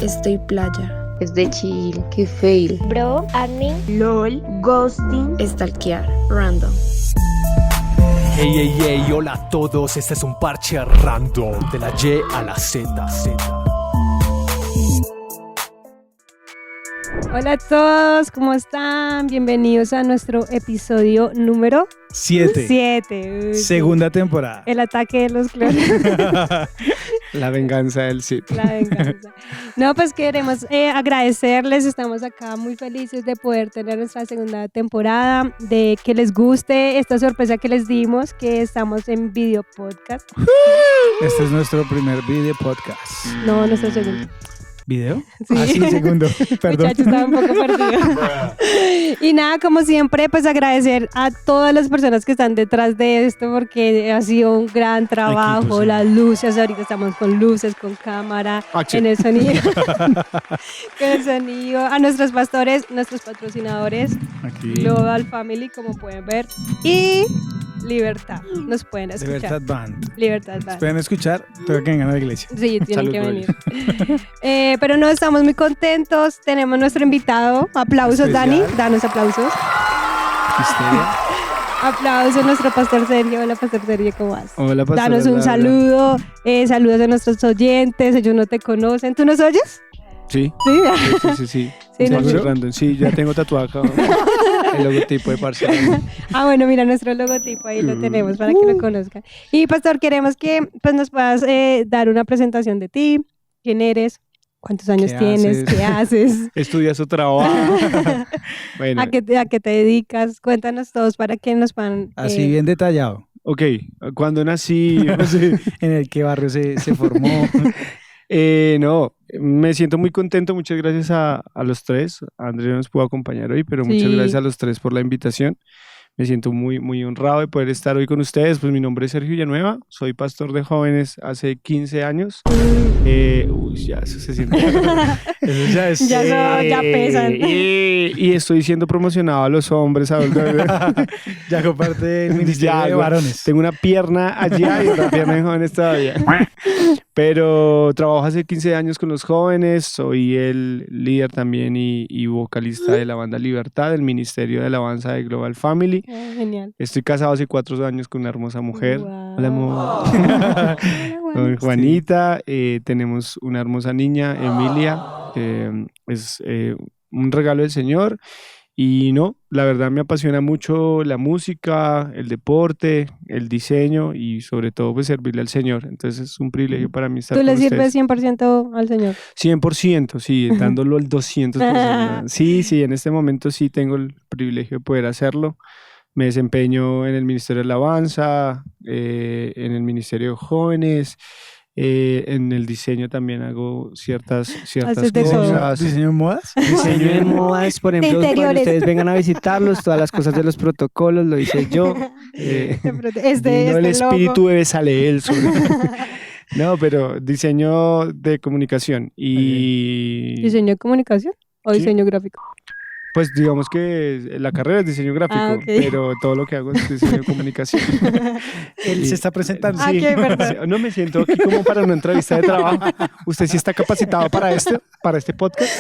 Estoy playa. Es de chill, que fail. Bro, admin, LOL, ghosting, Stalkear. Random. Ey, hola a todos, este es un parche random de la Y a la Z. Hola a todos, ¿cómo están? Bienvenidos a nuestro episodio número 7. Segunda temporada. El ataque de los clones. La venganza del Cid. La venganza. No, pues queremos agradecerles, estamos acá muy felices de poder tener nuestra segunda temporada, de que les guste esta sorpresa que les dimos, que estamos en video podcast. Este es nuestro primer video podcast. No, nuestro segundo. ¿Video? Sí. Ah, sí, segundo. Perdón. Muchachos, estaba un poco perdido. Y nada, como siempre, pues agradecer a todas las personas que están detrás de esto, porque ha sido un gran trabajo. Equipo, sí. Las luces, ahorita estamos con luces, con cámara, en el sonido. Con el sonido. A nuestros pastores, nuestros patrocinadores, Aquí. Global Family, como pueden ver. Y Libertad, nos pueden escuchar. Libertad Band. Libertad Band. ¿Pueden escuchar? Tengo que vengan a la iglesia. Sí, tienen Salud que por venir. Pero no, estamos muy contentos. Tenemos nuestro invitado. Aplausos, Especial. Dani. Danos aplausos. Histeria. Aplausos a nuestro pastor Sergio. Hola, pastor Sergio, ¿cómo vas? Hola, pastora Danos un Laura. saludo. Saludos a nuestros oyentes. Ellos no te conocen. ¿Tú nos oyes? Sí. Sí. Sí. Sí, Un ¿no? parche random. Sí, ya tengo tatuado acá el logotipo de Barcelona. Bueno, mira nuestro logotipo. Ahí lo tenemos para que lo conozcan. Y, pastor, queremos que pues, nos puedas dar una presentación de ti. ¿Quién eres? ¿Cuántos años ¿Qué tienes? haces? ¿Qué haces? Estudia su trabajo. Bueno, ¿A qué te dedicas? Cuéntanos todos para que nos puedan... así bien detallado. Ok, cuando nací, no sé, en el qué barrio se formó. No, me siento muy contento, muchas gracias a los tres. Andrés no nos pudo acompañar hoy, pero muchas Sí. gracias a los tres por la invitación. Me siento muy, muy honrado de poder estar hoy con ustedes. Pues mi nombre es Sergio Villanueva, soy pastor de jóvenes hace 15 años. Ya eso se siente. Eso ya es. Ya pesan. Y estoy siendo promocionado a los hombres adultos. Ya comparte del Ministerio Ya, de Varones. Tengo una pierna allá y otra pierna en jóvenes todavía. Pero trabajo hace 15 años con los jóvenes, soy el líder también y vocalista de la banda Libertad, del Ministerio de Alabanza de Global Family. Genial. Estoy casado hace 4 años con una hermosa mujer. Wow. Hola, amor. Hola, Con Juanita. Tenemos una hermosa niña, Emilia. Es un regalo del Señor. Y no, la verdad me apasiona mucho la música, el deporte, el diseño y sobre todo pues servirle al Señor. Entonces es un privilegio para mí estar ¿Tú con le sirves ustedes. 100% al Señor? 100%, sí, dándolo el 200%. Sí, en este momento sí tengo el privilegio de poder hacerlo. Me desempeño en el Ministerio de Alabanza, en el Ministerio de Jóvenes, en el diseño también hago ciertas Haces de todo. cosas. ¿Diseño en modas? Diseño de modas, por ejemplo, cuando interiores. ustedes vengan a visitarlos, todas las cosas de los protocolos lo hice yo. Vino el Este espíritu logo. de Besaleel sobre... No, pero diseño de comunicación y ¿Diseño de comunicación o Sí. diseño gráfico? pues digamos que la carrera es diseño gráfico, Ah, ok. pero todo lo que hago es diseño de comunicación. Él Y- se está presentando. Ah, qué verdad. No me siento aquí como para una entrevista de trabajo. ¿Usted sí está capacitado para este podcast?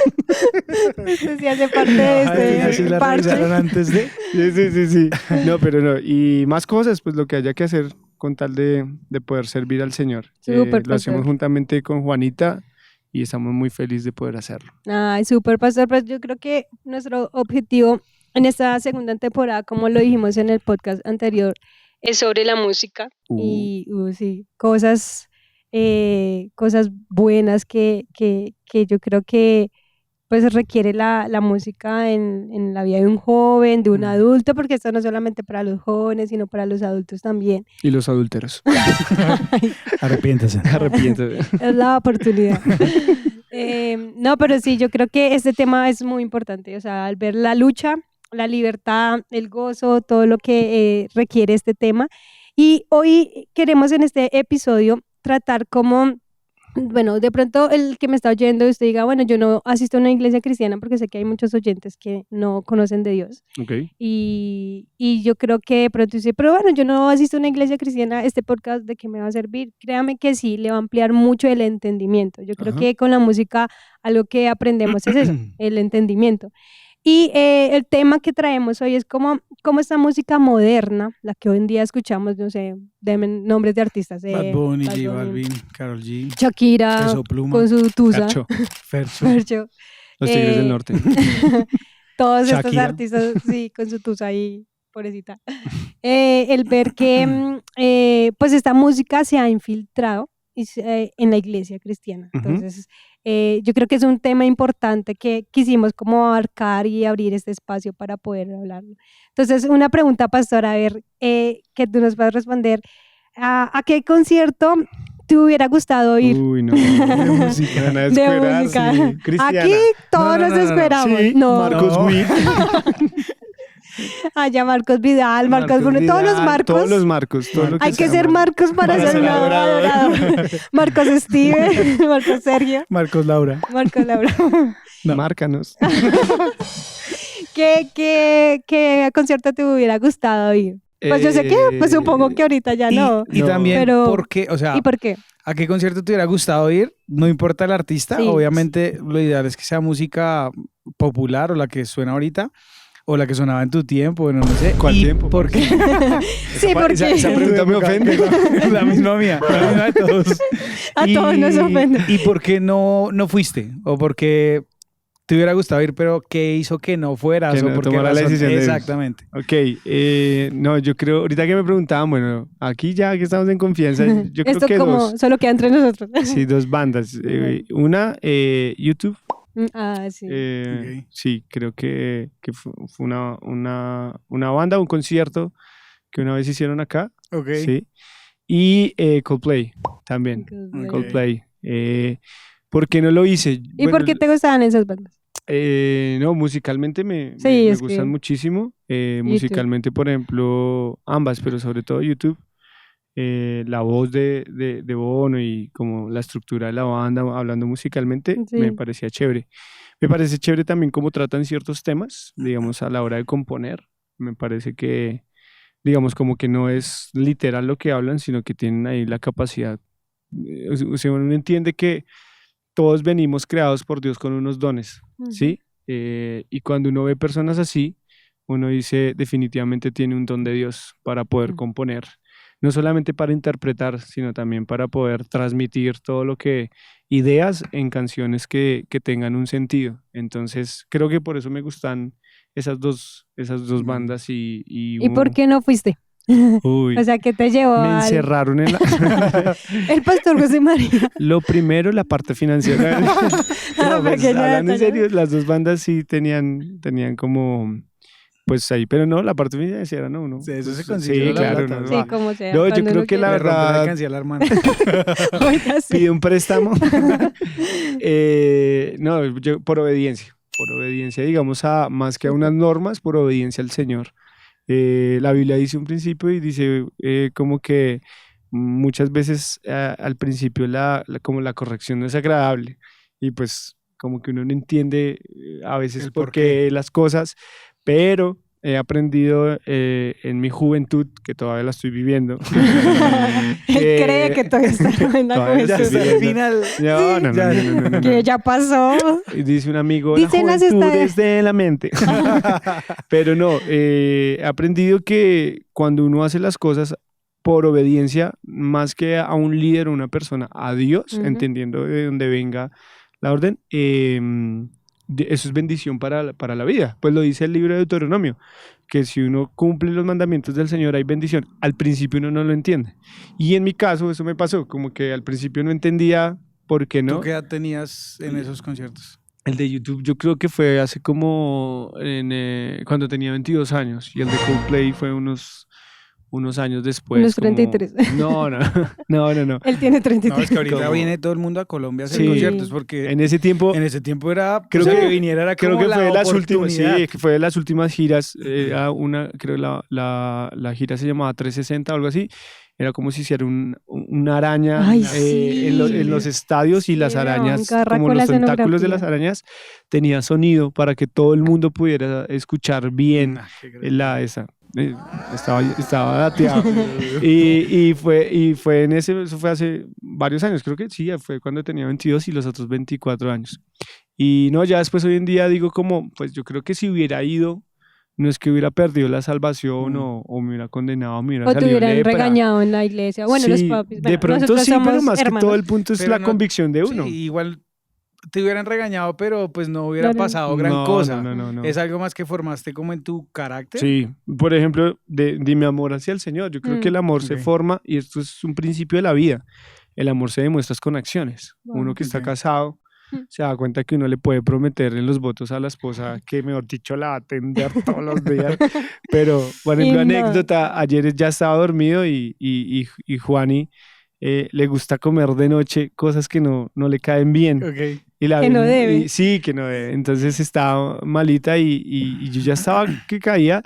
Este sí hace parte de Así este la parche. revisaron antes de... Sí. No, pero no. Y más cosas, pues lo que haya que hacer con tal de poder servir al Señor. Súper, Lo hacemos pastor. juntamente con Juanita y estamos muy felices de poder hacerlo. Ay, súper, pastor. Pues yo creo que nuestro objetivo en esta segunda temporada, como lo dijimos en el podcast anterior, es sobre la música y sí, cosas buenas que yo creo que pues requiere la música en la vida de un joven, de un adulto, porque esto no es solamente para los jóvenes, sino para los adultos también. Y los adúlteros. Arrepiéntase. Arrepiéntete. Es la oportunidad. No, pero sí, yo creo que este tema es muy importante, o sea, al ver la lucha, la libertad, el gozo, todo lo que requiere este tema. Y hoy queremos en este episodio tratar como bueno, de pronto el que me está oyendo, usted diga, bueno, yo no asisto a una iglesia cristiana porque sé que hay muchos oyentes que no conocen de Dios. Ok. Y yo creo que de pronto dice, pero bueno, yo no asisto a una iglesia cristiana, este podcast de qué me va a servir. Créame que sí, le va a ampliar mucho el entendimiento. Yo creo Ajá. que con la música algo que aprendemos es eso, el entendimiento. Y el tema que traemos hoy es cómo esta música moderna, la que hoy en día escuchamos, no sé, denme nombres de artistas. Bad Bunny, Bad J Bunny, Balvin, Karol G, Shakira, Peso Pluma, con su tusa, Cacho, Fercho. Fercho. los Tigres del Eh, Norte. Todos estos Shakira. artistas, sí, con su tusa ahí, pobrecita. El ver que pues esta música se ha infiltrado en la iglesia cristiana. Ujú. Entonces, yo creo que es un tema importante que quisimos como abarcar y abrir este espacio para poder hablarlo. Entonces, una pregunta, pastora, a ver, que tú nos puedas responder. ¿A qué concierto te hubiera gustado ir? Uy, no. De música. Van a De descuidar, música. sí. Cristiana. Aquí todos No, no, nos no, no. esperamos. Sí, No, Marcos No. Witt. allá Marcos Vidal, Marcos Marcos Bruno, todos los Vidal, Marcos. Todos los Marcos. Todo lo que Hay que sea ser Marcos para Para ser ser un adorador. adorador. Marcos Steven, Marcos Sergio, Marcos Laura. Marcos Laura. No. Márcanos. ¿Qué concierto te hubiera gustado ir? Pues yo sé que, pues supongo que ahorita ya no. Y No. también, Pero- ¿por qué? O sea, ¿Y por qué? ¿a qué concierto te hubiera gustado ir? No importa el artista, Sí. obviamente lo ideal es que sea música popular o la que suena ahorita o la que sonaba en tu tiempo, bueno, no sé. ¿Cuál ¿Y tiempo? por qué? Sí, porque esa pregunta me ofende. La misma mía, la misma de todos. a todos nos ofende. ¿Y por qué no fuiste? ¿O por qué te hubiera gustado ir, pero qué hizo que no fueras? Que ¿O no por qué tomara la razón? decisión de ir. Exactamente. Ok, no, yo creo, ahorita que me preguntaban, bueno, aquí ya que estamos en confianza, yo creo Esto que como dos, solo queda entre nosotros. sí, dos bandas. Una, YouTube, Ah, sí. Ok. sí, creo que fue una banda, un concierto que una vez hicieron acá, Ok. sí, y Coldplay también, Coldplay. Coldplay. ¿Por qué no lo hice? ¿Y por qué te gustaban esas bandas? No, musicalmente me Sí, es gustan que- muchísimo. Musicalmente, por ejemplo, ambas, pero sobre todo YouTube. La voz de Bono y como la estructura de la banda, hablando musicalmente, Sí. me parecía chévere. Me parece chévere también cómo tratan ciertos temas, digamos, a la hora de componer. Me parece que, digamos, como que no es literal lo que hablan, sino que tienen ahí la capacidad. O sea, uno entiende que todos venimos creados por Dios con unos dones, ¿sí? Y cuando uno ve personas así, uno dice, definitivamente tiene un don de Dios para poder Ujú. componer. No solamente para interpretar, sino también para poder transmitir todo lo que, ideas en canciones que tengan un sentido. Entonces, creo que por eso me gustan esas dos bandas ¿Y por qué no fuiste? Uy, O sea, ¿qué te llevó me al... encerraron en la... El pastor José María. Lo primero, la parte financiera. No, pues, Pequeño hablando en detalle. serio, las dos bandas sí tenían como, pues ahí, pero no, la parte financiera no, uno. Sí, eso se pues, consiguió sí, la claro, plata, no, Sí, no, como sea. No, yo cuando creo uno que la quiere. Le rompió la verdad- alcancía a la hermana. Oiga, sí. pide un préstamo. No, yo por obediencia, digamos, más que a unas normas, por obediencia al Señor. La Biblia dice un principio y dice como que muchas veces al principio como la corrección no es agradable y pues como que uno no entiende a veces El por por qué las cosas, pero he aprendido en mi juventud, que todavía la estoy viviendo. Él cree que todavía está en la todavía Ya juventud. está al final. No, no, no, Ya. no, no, no, no. Que ya pasó. Y dice un amigo, Dicen la las juventud estadísticas. es de la mente. Pero no, he aprendido que cuando uno hace las cosas por obediencia, más que a un líder o una persona, a Dios, Ujú. entendiendo de dónde venga la orden, eso es bendición para la vida. Pues lo dice el libro de Deuteronomio, que si uno cumple los mandamientos del Señor hay bendición. Al principio uno no lo entiende. Y en mi caso eso me pasó, como que al principio no entendía por qué no. ¿Tú qué edad tenías en esos conciertos? El de YouTube yo creo que fue hace como cuando tenía 22 años y el de Coldplay fue unos unos años después. Unos como- 33. No. Él tiene 33. No, es que ahorita Como- viene todo el mundo a Colombia a hacer Sí. conciertos porque En ese tiempo, en ese tiempo era, Creo o sea, que- que viniera era creo como que la fue de las últimas, oportunidad. sí, que fue de las últimas giras. Creo la gira se llamaba 360 o algo así. Era como si hiciera una araña Ay, sí. en los estadios y las Sí, arañas, agarra como con los la tentáculos de escenografía. las arañas, tenía sonido para que todo el mundo pudiera escuchar bien Ah, qué grande. esa. Estaba dateado. y fue en eso fue hace varios años, creo que sí, fue cuando tenía 22 y los otros 24 años. Y no, ya después hoy en día digo como, pues yo creo que si hubiera ido, no es que hubiera perdido la salvación o me hubiera condenado, me hubiera O te salido hubieran lepra. regañado en la iglesia. Bueno, los Sí, papis. de bueno, pronto nosotros sí, pero somos más que todo hermanos. el punto es Pero la no- convicción de uno. Sí, igual te hubieran regañado, pero pues no hubiera Claro. pasado gran No, cosa. no. Es algo más que formaste como en tu carácter. Sí, por ejemplo, de mi amor hacia el Señor. Yo creo que el amor se Ok. forma, y esto es un principio de la vida. El amor se demuestra con acciones. Wow. Uno que está Ok. casado se da cuenta que uno le puede prometer en los votos a la esposa que, mejor dicho, la va a atender todos los días. Pero, por ejemplo, Y no. anécdota, ayer ya estaba dormido y Juani le gusta comer de noche cosas que no le caen bien. Ok. Y la Que no vi- debe. y- sí, que no debe. Entonces estaba malita y yo ya estaba que caía.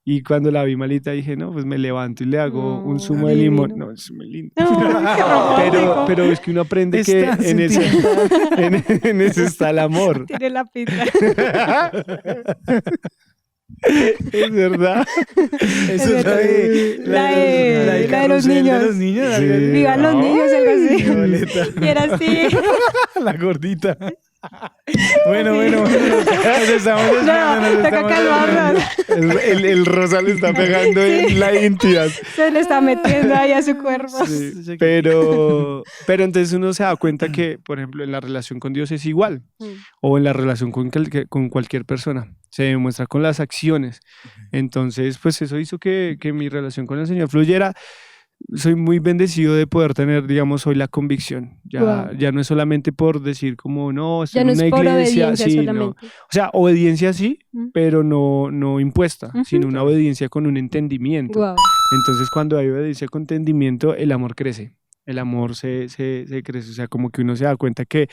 Y cuando la vi malita dije, no, pues me levanto y le hago un zumo de limón. divino. No, es muy lindo. No, qué romántico. Pero es que uno aprende Es que tan en eso, en eso está el amor. Tiene la pizza. Es verdad. Eso es la de, La de los carrusel niños. de los niños. Sí. algo así. Vivan los niños, algo así. Violeta. Y era así. La gordita. Bueno. Nos estamos desviando, nos toca estamos calmarnos. desviando. El rosa le está pegando en la intimidad. Se le está metiendo ahí a su cuerpo. Sí, pero entonces uno se da cuenta que, por ejemplo, en la relación con Dios es igual, o en la relación con cualquier persona, se demuestra con las acciones. Entonces, pues eso hizo que mi relación con el Señor fluyera. Soy muy bendecido de poder tener, digamos, hoy la convicción. Wow. Ya no es solamente por decir como, no, estoy Ya en no es una por iglesia, obediencia sí, no. solamente. O sea, obediencia sí, Mm. pero no impuesta, Ujú. sino una obediencia con un entendimiento. Wow. Entonces, cuando hay obediencia con entendimiento, el amor crece. El amor se crece. O sea, como que uno se da cuenta que,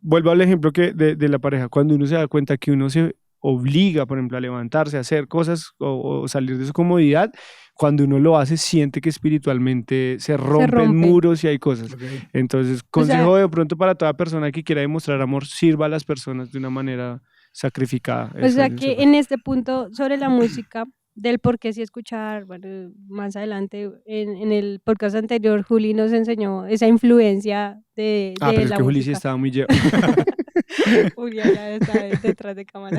vuelvo al ejemplo de la pareja, cuando uno se da cuenta que uno se obliga, por ejemplo, a levantarse, a hacer cosas o salir de su comodidad, cuando uno lo hace, siente que espiritualmente se rompen rompe. muros y hay cosas. Ok. Entonces, consejo de pronto para toda persona que quiera demostrar amor, sirva a las personas de una manera sacrificada. O sea Eso que es- en este punto sobre la música, del por qué sí escuchar, bueno, más adelante en el podcast anterior, Juli nos enseñó esa influencia de pero es la que Juli sí música. estaba muy lleno. Julia ya está detrás de cámara.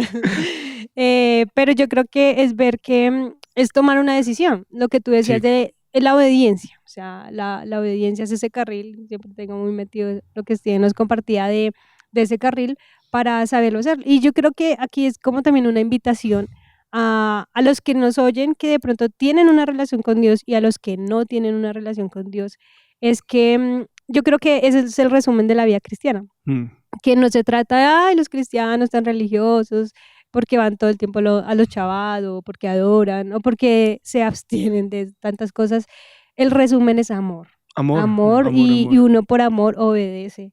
Pero yo creo que es ver que es tomar una decisión. Lo que tú decías Sí. es la obediencia. O sea, la obediencia es ese carril. Siempre tengo muy metido lo que Steven nos compartía de ese carril para saberlo hacer. Y yo creo que aquí es como también una invitación a los que nos oyen que de pronto tienen una relación con Dios y a los que no tienen una relación con Dios. Es que yo creo que ese es el resumen de la vida cristiana. Mm. Que no se trata de, ay, los cristianos tan religiosos, porque van todo el tiempo a los chavados, o porque adoran, o porque se abstienen de tantas cosas. El resumen es amor. Amor, y uno por amor obedece.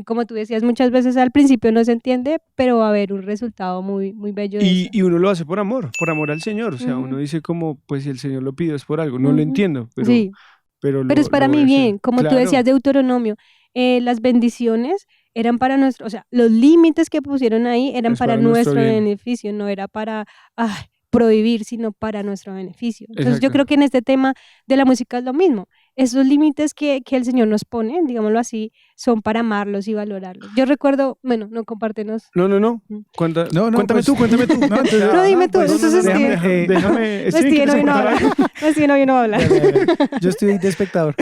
Como tú decías, muchas veces al principio no se entiende, pero va a haber un resultado muy, muy bello de eso. Y uno lo hace por amor al Señor. O sea, Ujú. uno dice como, pues si el Señor lo pide es por algo. No lo Ujú. entiendo, pero, Sí, pero pero es para lo mi voy a hacer. bien, como tú Claro. decías de Deuteronomio, las bendiciones eran para nuestro, o sea, los límites que pusieron ahí eran Es para para nuestro nuestro bien. beneficio, no era para prohibir, sino para nuestro beneficio. Entonces yo Exacto. creo que en este tema de la música es lo mismo. Esos límites que el Señor nos pone, digámoslo así, son para amarlos y valorarlos. Yo recuerdo, bueno, no compártenos. No. Mm. Cuéntame pues, tú. No, entonces, No, dime tú, pues, entonces, Déjame. Steven ¿quieres no vino a aportar hablar. algo? Steven no vino a hablar. Yo estoy de espectador.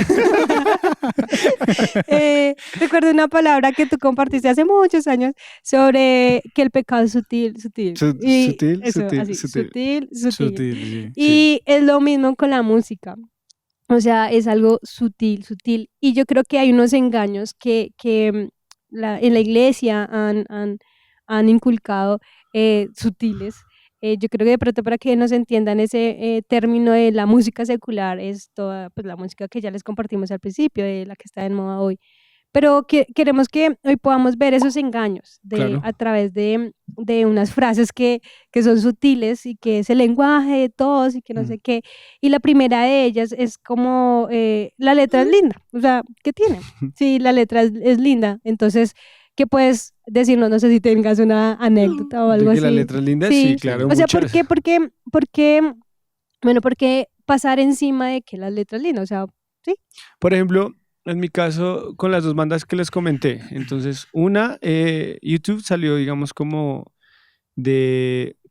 Recuerdo una palabra que tú compartiste hace muchos años sobre que el pecado es sutil. Sutil, Eso, sutil, así, sutil. Sutil, sí. Y es lo mismo con la música. O sea, es algo sutil. Y yo creo que hay unos engaños que en la iglesia han inculcado sutiles. Yo creo que de pronto para que nos entiendan ese término de la música secular es toda pues, la música que ya les compartimos al principio, de la que está en moda hoy. Pero queremos que hoy podamos ver esos engaños Claro. a través de unas frases que son sutiles y que es el lenguaje de todos y que no sé qué. Y la primera de ellas es como la letra es linda. O sea, ¿qué tiene? Sí, la letra es linda. Entonces, ¿qué puedes decirnos? No sé si tengas una anécdota o algo ¿De así. que la letra es linda? Sí, claro. O sea, muchas. ¿por qué pasar encima de que la letra es linda? O sea, sí. Por ejemplo, en mi caso, con las dos bandas que les comenté. Entonces, una, YouTube salió, digamos, como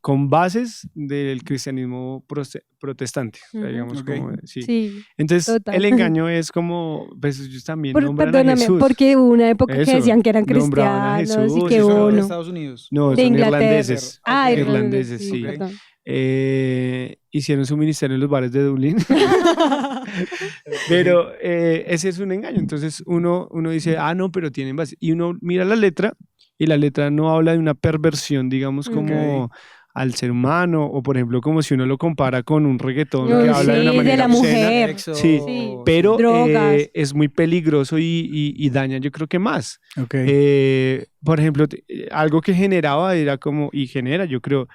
con bases del cristianismo protestante. O sea, Ujú. digamos, Ok. como, sí. Sí. Entonces, Total. el engaño es como, pues ellos también nombran a Perdóname, Jesús. porque hubo una época Eso, que decían que eran nombraban a cristianos y Jesús, que eso, Son de uno. Estados Unidos. No, De son Inglaterra. irlandeses. Ah, Ok. Irlandeses, sí. Ok. Perdón. Hicieron su ministerio en los bares de Dublín. Pero ese es un engaño. Entonces uno dice, no, pero tienen base. Y uno mira la letra y la letra no habla de una perversión, digamos, como al ser humano, o por ejemplo, como si uno lo compara con un reggaetón que Uy, habla de una sí, de manera la obscena. mujer. Sexo, Sí, Sí. pero Drogas. es muy peligroso y daña, yo creo que más. Ok. Por ejemplo, algo que generaba era como, y genera, yo creo,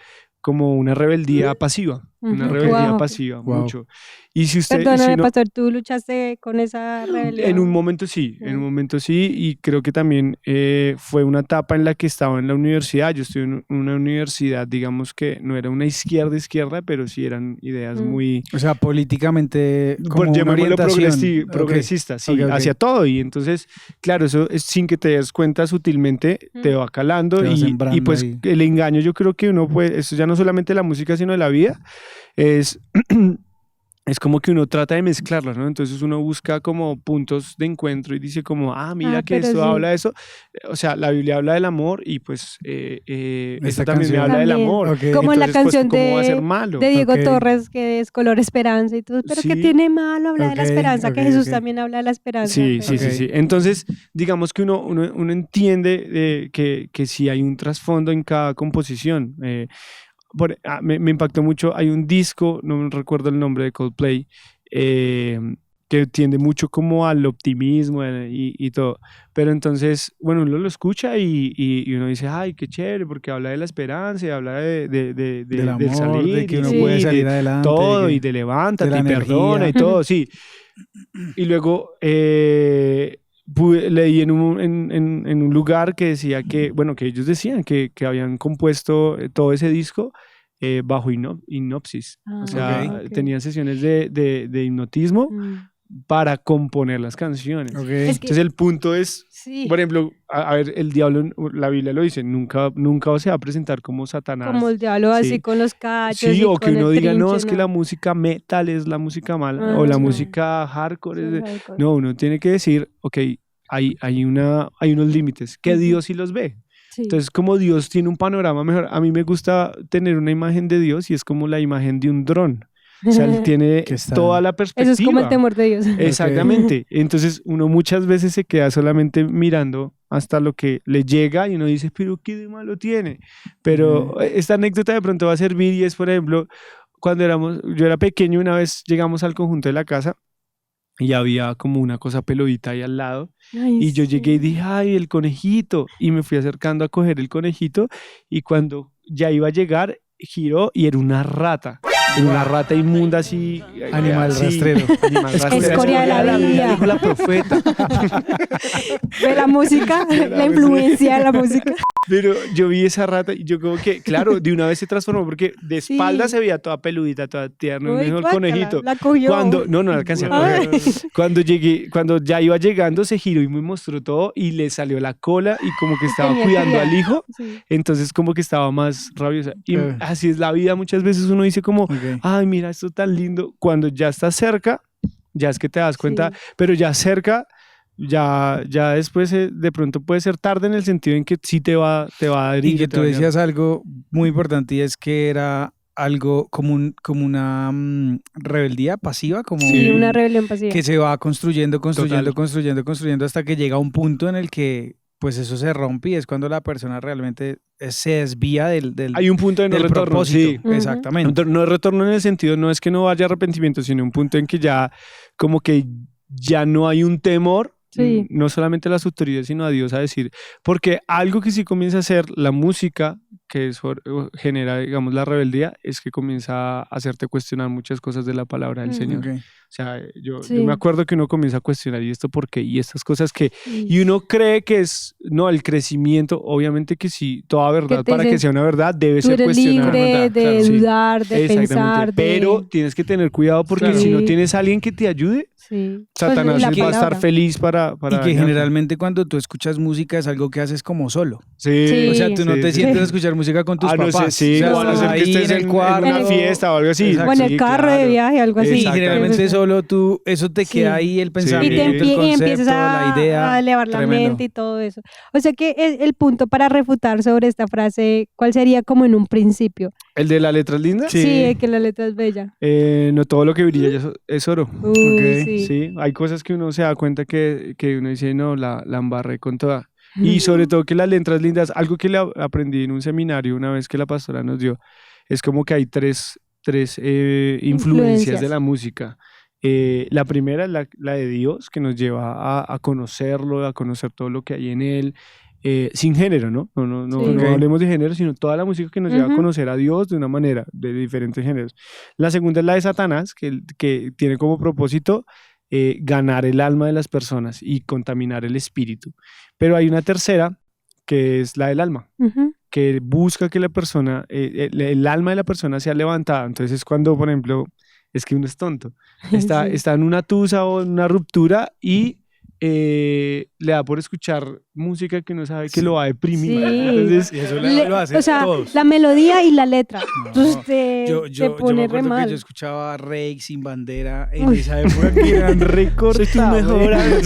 como una rebeldía pasiva. Una Ujú. rebeldía Guau. pasiva, Guau. mucho. Y si usted... Perdóname, si uno- pastor, ¿tú luchaste con esa rebelión? en un momento sí, en un momento sí, y creo que también fue una etapa en la que estaba en la universidad. Yo estuve en una universidad, digamos que no era una izquierda, pero sí eran ideas muy... O sea, políticamente, como una llamémoslo orientación. Ok. progresista, sí, Ok, ok. hacia todo. Y entonces, claro, eso es sin que te des cuenta sutilmente, te va calando Te va y sembrando pues ahí. el engaño yo creo que uno puede, eso ya no solamente la música, sino de la vida, es... Es como que uno trata de mezclarlas, ¿no? Entonces uno busca como puntos de encuentro y dice como, mira que pero esto sí. habla de eso. O sea, la Biblia habla del amor y pues esto Esta también me canción. habla del También. amor. Ok. Como la Entonces, pues, canción ¿cómo va a ser malo? de Diego Ok. Torres, que es Color Esperanza y todo. Pero Sí. ¿qué tiene malo hablar de la Ok, esperanza? Que ok, Jesús ok. también habla de la esperanza. Sí, pero- sí, sí, sí. Entonces, digamos que uno entiende que sí hay un trasfondo en cada composición. Me impactó mucho, hay un disco, no me recuerdo el nombre de Coldplay, que tiende mucho como al optimismo y todo. Pero entonces, bueno, uno lo escucha y uno dice, ay, qué chévere, porque habla de la esperanza y habla Del amor, del salir, de que uno Sí. puede y salir de adelante. todo, de que- y de levántate, de y la perdona, y energía. todo, sí. Y luego leí en un lugar que decía que, bueno, que ellos decían que habían compuesto todo ese disco bajo hipnosis. O sea, ok. tenían sesiones de hipnotismo Mm. para componer las canciones. Ok. Es que- Entonces el punto es, Sí, por ejemplo, a ver, el diablo, la Biblia lo dice, nunca se va a presentar como Satanás. como el diablo así Sí. con los cachos. Sí, y o que con uno el diga, no, trinche, es que la música metal es la música mala, o la Ah. música hardcore es Sí, hardcore. No, uno tiene que decir, ok, hay unos límites, que Ujú. Dios sí los ve. Sí. Entonces, como Dios tiene un panorama mejor, a mí me gusta tener una imagen de Dios y es como la imagen de un dron. O sea, él tiene Que está- toda la perspectiva. Eso es como el temor de Dios. Exactamente. Entonces, uno muchas veces se queda solamente mirando hasta lo que le llega y uno dice, pero ¿qué de malo tiene? Pero esta anécdota de pronto va a servir y es, por ejemplo, cuando yo era pequeño, una vez llegamos al conjunto de la casa y había como una cosa peludita ahí al lado Ay, y yo llegué y sí. dije, ay, el conejito. Y me fui acercando a coger el conejito y cuando ya iba a llegar, giró y era una rata. Era una rata inmunda así. Animal sí, rastrero. Animal rastrero. Escoria de la vida. Dijo la profeta. De la música, la influencia de la música. Pero yo vi esa rata y yo como que, claro, de una vez se transformó porque de espalda Sí. se veía toda peludita, toda tierna, Uy, me dijo el guácala, conejito. la cogió. No la alcancé a coger. Cuando ya iba llegando, se giró y me mostró todo y le salió la cola y como que estaba Tenía cuidando cría. al hijo, Sí. entonces como que estaba más rabiosa. Y Claro. así es la vida, muchas veces uno dice como, Ok. ay, mira, esto tan lindo. Cuando ya estás cerca, ya es que te das cuenta, Sí. pero ya cerca, ya después de pronto puede ser tarde en el sentido en que sí te va a dar Y que te tú va a decías algo muy importante y es que era algo como una rebeldía pasiva, como Sí, una rebelión pasiva. que se va construyendo Total. hasta que llega un punto en el que pues eso se rompe y es cuando la persona realmente se desvía del Hay un punto de no del retorno, propósito. sí. Exactamente. No es retorno en el sentido, no es que no haya arrepentimiento, sino un punto en que ya como que ya no hay un temor, Sí. no solamente a las autoridades, sino a Dios a decir, porque algo que sí comienza a hacer la música, que genera, digamos, la rebeldía, es que comienza a hacerte cuestionar muchas cosas de la palabra del Señor. Ok. O sea, yo Sí. me acuerdo que uno comienza a cuestionar, ¿y esto por qué? Y estas cosas que... Sí. Y uno cree que es, no, el crecimiento, obviamente que sí, toda verdad, te para que dicen, sea una verdad, debe Tú ser eres cuestionada. libre de Claro, sí. dudar, de Exactamente. pensar, Pero tienes que tener cuidado porque Claro. si no Sí. tienes a alguien que te ayude, Sí. Satanás Pues, la va a estar palabra. feliz para Y que dañarte. generalmente cuando tú escuchas música es algo que haces como solo. Sí. Sí. O sea, tú no Sí, te sí. sientes a escuchar música con tus No sé, papás. sí, O sea, o a no estás ser que ahí estés en el cuarto. en una fiesta o algo así. Exacto. O en el Sí, carro de claro. viaje, algo así. Y Exactamente. generalmente solo tú, eso te Sí. queda ahí el Y, pensamiento, te Sí. el concepto, empiezas la idea. a elevar la Tremendo. mente y todo eso. O sea que el punto para refutar sobre esta frase, ¿cuál sería como en un principio? ¿El de la letra linda? Sí. Que la letra es bella. No todo lo que brilla ya es oro. Uy, Ok. sí. Sí, hay cosas que uno se da cuenta que uno dice, no, la embarré con toda. Y sobre todo que las letras lindas, algo que aprendí en un seminario una vez que la pastora nos dio, es como que hay tres influencias de la música. La primera es la de Dios, que nos lleva a conocerlo, a conocer todo lo que hay en él, sin género, ¿no? No Sí. hablemos de género, sino toda la música que nos lleva a Ujú. conocer a Dios de una manera, de diferentes géneros. La segunda es la de Satanás, que tiene como propósito ganar el alma de las personas y contaminar el espíritu. Pero hay una tercera, que es la del alma, Ujú. que busca que la persona, el alma de la persona sea levantada. Entonces es cuando, por ejemplo, es que uno es tonto. Está Sí. en una tusa o en una ruptura y le da por escuchar música que uno sabe que lo va a deprimir. Sí. Entonces, Y eso Le- lo hacen o sea, todos. la melodía y la letra. No. Entonces te Yo pone me re acuerdo que mal. yo escuchaba Rake Sin Bandera en Uy. esa época que eran recortados. Soy tu mejor amigo.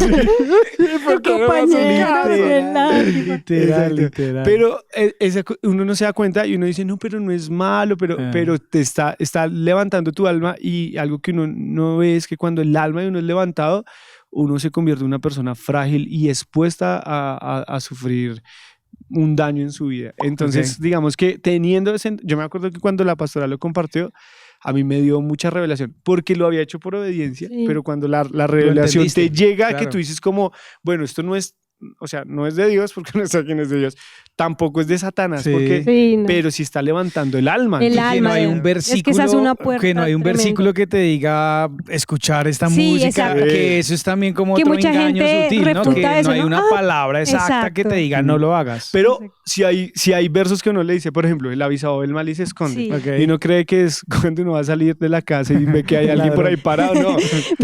Compañeros de lágrimas. Literal, Exacto. literal. Pero uno no se da cuenta y uno dice, no, pero no es malo, pero te está levantando tu alma, y algo que uno no ve es que cuando el alma de uno es levantado, uno se convierte en una persona frágil y expuesta a sufrir un daño en su vida. Entonces, digamos que teniendo yo me acuerdo que cuando la pastora lo compartió, a mí me dio mucha revelación, porque lo había hecho por obediencia, Sí. pero cuando la revelación te entendiste, llega, que claro. tú dices como, bueno, esto no es, o sea, no es de Dios, porque no sé quién es de Dios, tampoco es de Satanás, Sí. porque, Sí, no. pero sí está levantando el alma. El Entonces, Que no alma hay de- un es que versículo, esa es una puerta que no hay un tremendo. versículo que te diga escuchar esta Sí, música, exacto. que eso es también como Que otro mucha engaño gente sutil, ¿no? refuta Que eso, no hay ¿no? una palabra exacta que te exacto. diga no lo hagas. Pero Exacto. si hay versos que uno le dice, por ejemplo, el avisado del mal y se esconde. Sí. Ok. Y uno cree que es cuando uno va a salir de la casa y ve que hay alguien por ahí parado, no.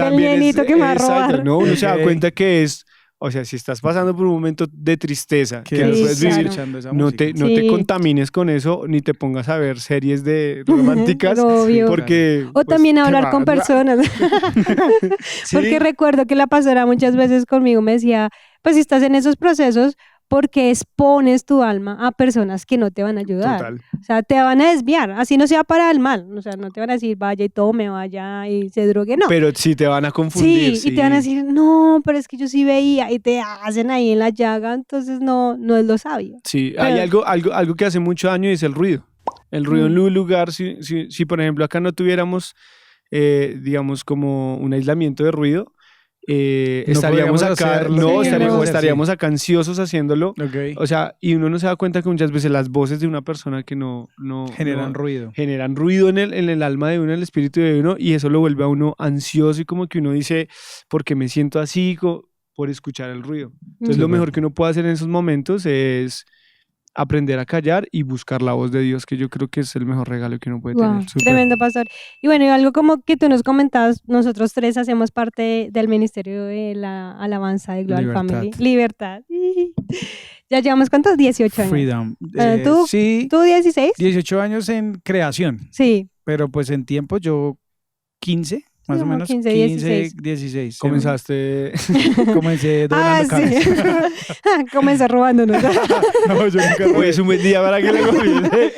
nenito que me va a exacto, robar. no, uno se da Ok. cuenta que es, o sea, si estás pasando por un momento de tristeza, que no Sí, puedes claro. vivir, escuchando esa no música. te Sí. contamines con eso, ni te pongas a ver series de románticas, Obvio. porque... O pues, también te hablar va- con personas. Sí. Porque recuerdo que la pastora muchas veces conmigo me decía, pues si estás en esos procesos, porque expones tu alma a personas que no te van a ayudar. Total. O sea, te van a desviar. Así no sea para el mal. O sea, no te van a decir, vaya y tome, vaya y se drogue. No. Pero sí te van a confundir. Sí, y te van a decir, no, pero es que yo sí veía, y te hacen ahí en la llaga, entonces no es lo sabio. Sí, hay Pero- algo que hace mucho daño y es el ruido. El ruido en un lugar, si por ejemplo acá no tuviéramos, digamos, como un aislamiento de ruido, estaríamos podríamos acá, hacer lo que no, queremos hacer, estaríamos acá ansiosos haciéndolo. Ok. O sea, y uno no se da cuenta que muchas veces las voces de una persona que no Generan no- ruido. generan ruido en el alma de uno, en el espíritu de uno, y eso lo vuelve a uno ansioso y como que uno dice, ¿por qué me siento así? Por escuchar el ruido. Entonces, lo Ujú. mejor que uno puede hacer en esos momentos es aprender a callar y buscar la voz de Dios, que yo creo que es el mejor regalo que uno puede Wow, tener. tremendo pastor. Y bueno, y algo como que tú nos comentabas, nosotros tres hacemos parte del ministerio de la alabanza de Global Libertad. Family. Libertad. Ya llevamos, ¿cuántos? 18 años. Freedom. ¿Tú? Sí, ¿Tú 16? 18 años en creación, Sí. pero pues en tiempo yo 15, más o como menos. 15, 16. 16. Comenzaste... Comencé Ah, doblando sí. cabezas. Comencé robándonos. No, yo nunca Hoy robé. es un buen día para que le comience.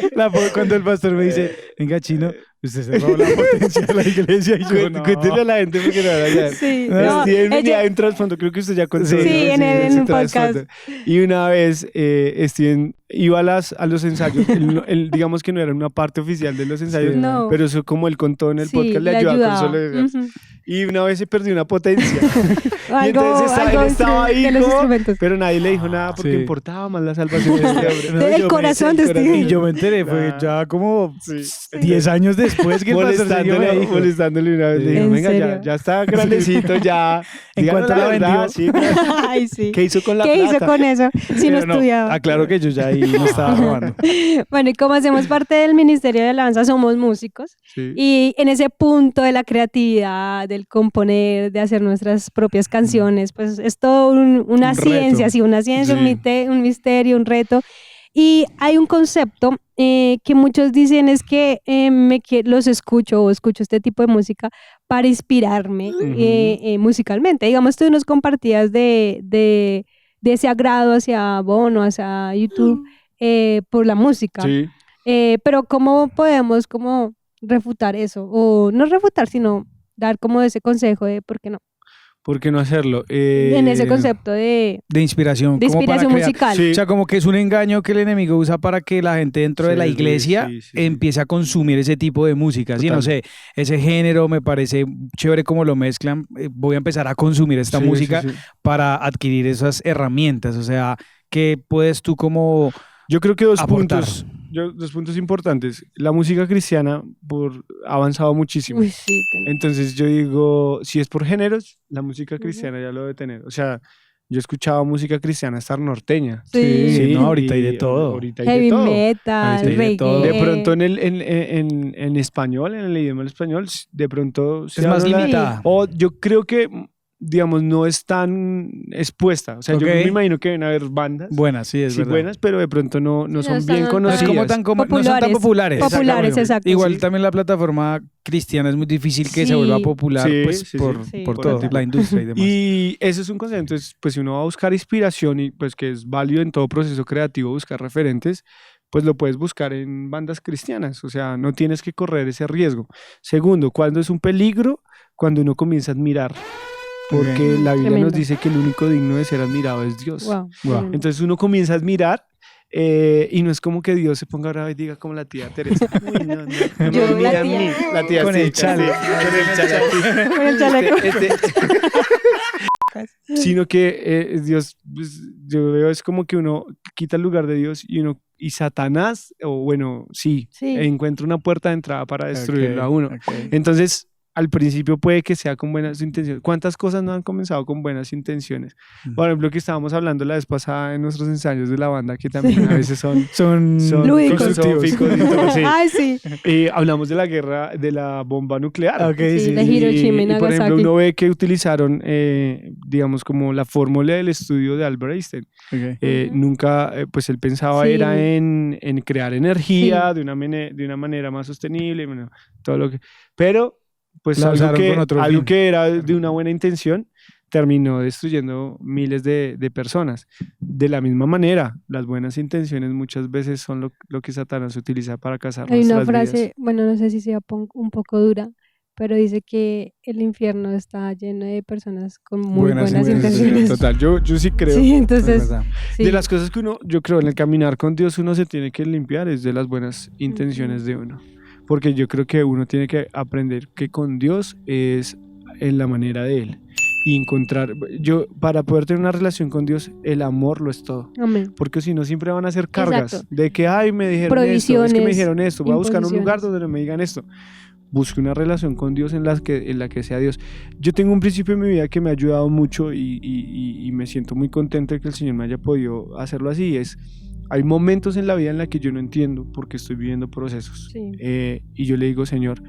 Cuando el pastor me dice, venga, chino, usted se robó la potencia de la iglesia. Y yo, no. Cuéntele a la gente porque no van a hallar. Sí. No, Steven venía ella- de un trasfondo, creo que usted ya contó. Sí, ¿no? en ese un podcast. trasfondo. Y una vez Steven iba a los ensayos, él, digamos que no era una parte oficial de los ensayos, No. pero eso como él contó en el Sí, podcast, le le ayudaba con ayudaba. solo y una vez se perdió una potencia. Y Algo, entonces algo él estaba ahí de los como, instrumentos. pero nadie le dijo nada porque Sí. importaba más la salvación de este hombre. No, El yo corazón de Steven. Y yo me enteré, fue Ah. ya como Sí. 10 años después que el pastor Sergio me dijo. molestándole una vez, le dijo, ¿En venga, serio? ya está grandecito, ya. ¿En díganos cuánto la verdad, vendió? sí, claro. Ay, sí. ¿Qué hizo con la ¿Qué plata? hizo con eso? Si no Pero estudiaba. aclaro que yo ya ahí no estaba robando. Bueno, y como hacemos parte del Ministerio de Alabanza, somos músicos. Sí. Y en ese punto de la creatividad, del componer, de hacer nuestras propias canciones, pues es todo una Un ciencia, reto. sí, una ciencia, Sí. un misterio, un reto. Y hay un concepto que muchos dicen es que los escucho o escucho este tipo de música para inspirarme musicalmente. Digamos, tú nos compartías de ese agrado hacia Bono, hacia YouTube, por la música. Sí. Pero ¿cómo podemos como refutar eso? O no refutar, sino dar como ese consejo de por qué no. ¿Por qué no hacerlo? En ese concepto de De inspiración. como para inspiración crear. musical. Sí. O sea, como que es un engaño que el enemigo usa para que la gente dentro de la Sí, iglesia sí, sí. empiece a consumir ese tipo de música. Sí, no Total. sé, ese género me parece chévere como lo mezclan. Voy a empezar a consumir esta Sí, música sí, sí. para adquirir esas herramientas. O sea, ¿qué puedes tú como Yo creo que dos aportar? puntos importantes. La música cristiana ha avanzado muchísimo. Uy, sí, Entonces yo digo, si es por géneros, la música cristiana ya lo debe tener. O sea, yo escuchaba música cristiana hasta norteña. Sí. no, ahorita hay de todo. Ahorita hay de heavy todo. metal, Ahorita hay de reggae. todo. De pronto en español, en el idioma español, de pronto se es más habla- limitada? O yo creo que, digamos, no es tan expuesta. O sea, yo Ok. me imagino que deben haber bandas Buenas, sí, es sí, verdad. buenas, pero de pronto no no son están bien tan- No es conocidas. como no son tan populares. Populares, exacto. Igual sí. también la plataforma cristiana es muy difícil que se Sí. vuelva popular Sí, pues, sí, sí. por, Sí. por Por todo, el tipo. la industria y demás. Y ese es un concepto. Entonces, pues si uno va a buscar inspiración y pues que es válido en todo proceso creativo buscar referentes, pues lo puedes buscar en bandas cristianas. O sea, no tienes que correr ese riesgo. Segundo, ¿cuándo es un peligro? Cuando uno comienza a admirar. Porque la Biblia Tremendo. nos dice que el único digno de ser admirado es Dios. Wow. Wow. Entonces uno comienza a admirar y no es como que Dios se ponga bravo y diga como la tía Teresa. Uy, no, no, Yo, no, la mira a tía. mí. La tía Con sí, el chale. sí, con el chale. Con el chaleco. Sino que Dios, pues, yo veo es como que uno quita el lugar de Dios y Satanás, o bueno, sí, Sí. encuentra una puerta de entrada para destruirlo Ok, a uno. ok. Entonces, al principio puede que sea con buenas intenciones. ¿Cuántas cosas no han comenzado con buenas intenciones? Por ejemplo, que estábamos hablando la vez pasada en nuestros ensayos de la banda, que también a veces son Son Lúdicos. constructivos. filosóficos y todo, sí. Ay, sí. Hablamos de la guerra de la bomba nuclear. Ok, Sí, sí, de sí. Hiroshima y por ejemplo, Nagasaki. uno ve que utilizaron, digamos, como la fórmula del estudio de Albert Einstein. Ok. Nunca, pues él pensaba Sí. era en crear energía de una manera más sostenible, bueno, todo lo que... Pero, pues La algo usaron con otro algo fin. que era de una buena intención terminó destruyendo miles de personas. De la misma manera, las buenas intenciones muchas veces son lo que Satanás utiliza para cazar Hay una nuestras frase, vidas. bueno, no sé si sea un poco dura, pero dice que el infierno está lleno de personas con muy buenas, intenciones. Total, yo sí creo. Sí, Es entonces, verdad. sí. De las cosas que yo creo en el caminar con Dios uno se tiene que limpiar es de las buenas intenciones de uno. Porque yo creo que uno tiene que aprender que con Dios es en la manera de Él. Y encontrar, para poder tener una relación con Dios, el amor lo es todo. Amén. Porque si no, siempre van a ser cargas Exacto. de que, ay, me dijeron esto, es que me Provisiones, dijeron esto, voy a buscar un lugar imposiciones. donde no me digan esto. Busque una relación con Dios en la que sea Dios. Yo tengo un principio en mi vida que me ha ayudado mucho y me siento muy contento de que el Señor me haya podido hacerlo así. Hay momentos en la vida en la que yo no entiendo porque estoy viviendo procesos. Sí. Y yo le digo, Señor,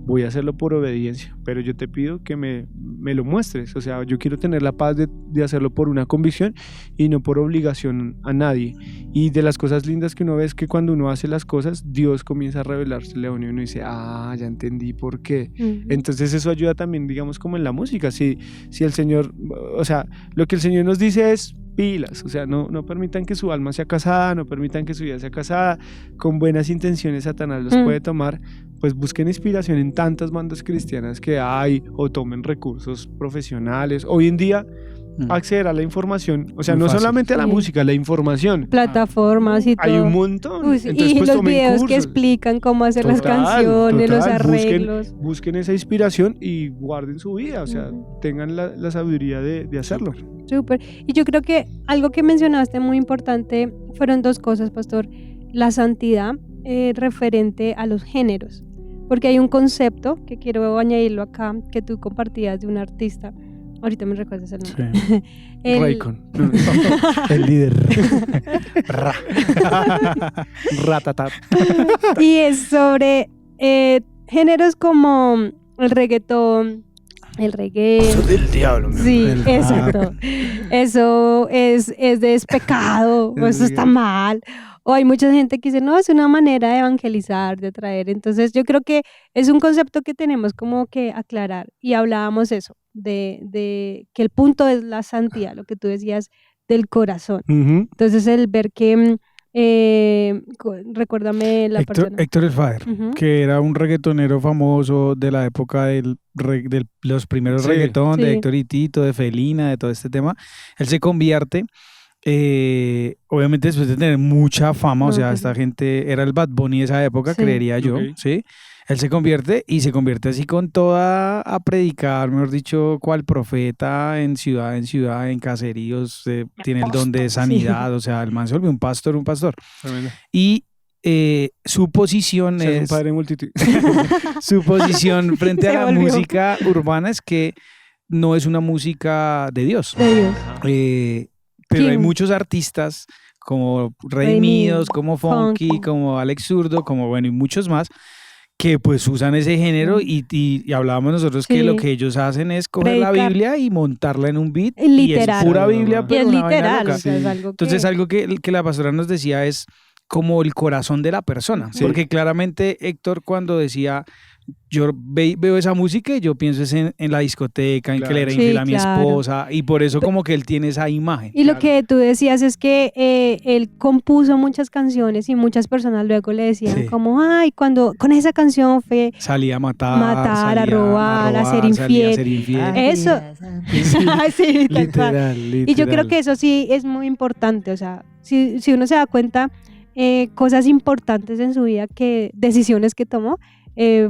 voy a hacerlo por obediencia, pero yo te pido que me lo muestres. O sea, yo quiero tener la paz de hacerlo por una convicción y no por obligación a nadie. Y de las cosas lindas que uno ve es que cuando uno hace las cosas, Dios comienza a revelársele a uno y uno dice, ah, ya entendí por qué. Ujú. Entonces eso ayuda también, digamos, como en la música. Si el Señor, o sea, lo que el Señor nos dice es pilas, o sea, no permitan que su alma sea casada, no permitan que su vida sea casada, con buenas intenciones Satanás los puede tomar, pues busquen inspiración en tantas bandas cristianas que hay o tomen recursos profesionales. Hoy en día acceder a la información. O sea, Muy no fácil. solamente a la Sí. música, la información. Plataformas y todo. Hay un montón. Uy, sí, Entonces, y pues, los tomen videos que cursos. explican cómo hacer las Total, canciones, los total. arreglos. Busquen esa inspiración y guarden su vida. O sea, tengan la sabiduría de hacerlo. Súper. Y yo creo que algo que mencionaste muy importante fueron dos cosas, pastor. La santidad referente a los géneros. Porque hay un concepto que quiero añadirlo acá, que tú compartías de un artista. Ahorita me recuerdas el nombre. Sí. El- Raycon. El líder. Ratatat. Y es sobre géneros como el reggaetón, el reggae. del diablo. Sí, El exacto. Eso es pecado, o eso está mal. O hay mucha gente que dice, no, es una manera de evangelizar, de atraer. Entonces yo creo que es un concepto que tenemos como que aclarar. Y hablábamos eso, de que el punto es la santidad, lo que tú decías del corazón. Entonces el ver que, recuérdame la persona. Héctor El Father, Ujú. que era un reggaetonero famoso de la época de los primeros Sí. reggaetón, de Sí. Héctor y Tito, de Felina, de todo este tema. Él se convierte, obviamente después de tener mucha fama, o sea, Ok. esta gente era el Bad Bunny de esa época, Sí. creería yo, Ok. ¿sí? Él se convierte así con toda a predicar, mejor dicho, cual profeta en ciudad, en caseríos, tiene el don de sanidad, o sea, el man se volvió un pastor. Tremendo. Y su posición O sea, es un es, padre multitud. su posición frente a Se la volvió. música urbana es que no es una música de Dios. De Dios. Pero hay ¿Quién? muchos artistas como Redimidos, Redimidos, como Funky, Funky. como Alex Zurdo, como bueno, y muchos más que pues usan ese género y hablábamos nosotros que Sí. lo que ellos hacen es coger la Predicar. Biblia y montarla en un beat Literal. y es pura Biblia, Y pero Y es una vaina literal, loca. o sea, es algo Entonces que... algo que la pastora nos decía es como el corazón de la persona, Sí. porque claramente Héctor cuando decía yo veo esa música y yo pienso es en la discoteca, en que le era Sí, infiel a mi claro. esposa y por eso como que él tiene esa imagen. Y lo Claro. que tú decías es que él compuso muchas canciones y muchas personas luego le decían Sí. como, ay, cuando con esa canción fue... Salía a matar, Matar, a robar, a ser salía a infiel. ser infiel. Eso. Ay, sí, tal cual. Literal, Y yo creo que eso sí es muy importante, o sea, si uno se da cuenta, cosas importantes en su vida, decisiones que tomó,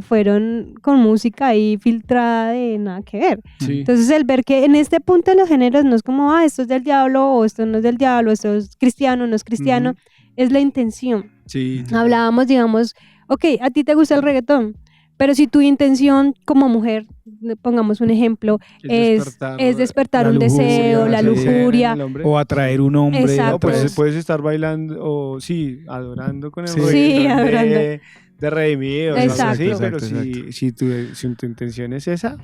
fueron con música ahí filtrada de nada que ver. Sí. Entonces el ver que en este punto de los géneros no es como, esto es del diablo o esto no es del diablo, esto es cristiano, no es cristiano, Ujú. es la intención. Sí. Hablábamos, digamos, ok, a ti te gusta el reggaetón, pero si tu intención como mujer, pongamos un ejemplo, es despertar la un lujuria, deseo, la sí. lujuria. O atraer un hombre. Exacto. No, pues Pues- puedes estar bailando o sí, adorando con el Sí. Sí, reggaetón adorando. de redimidos. Exacto. Sí, pero Exacto, si tu intención es esa,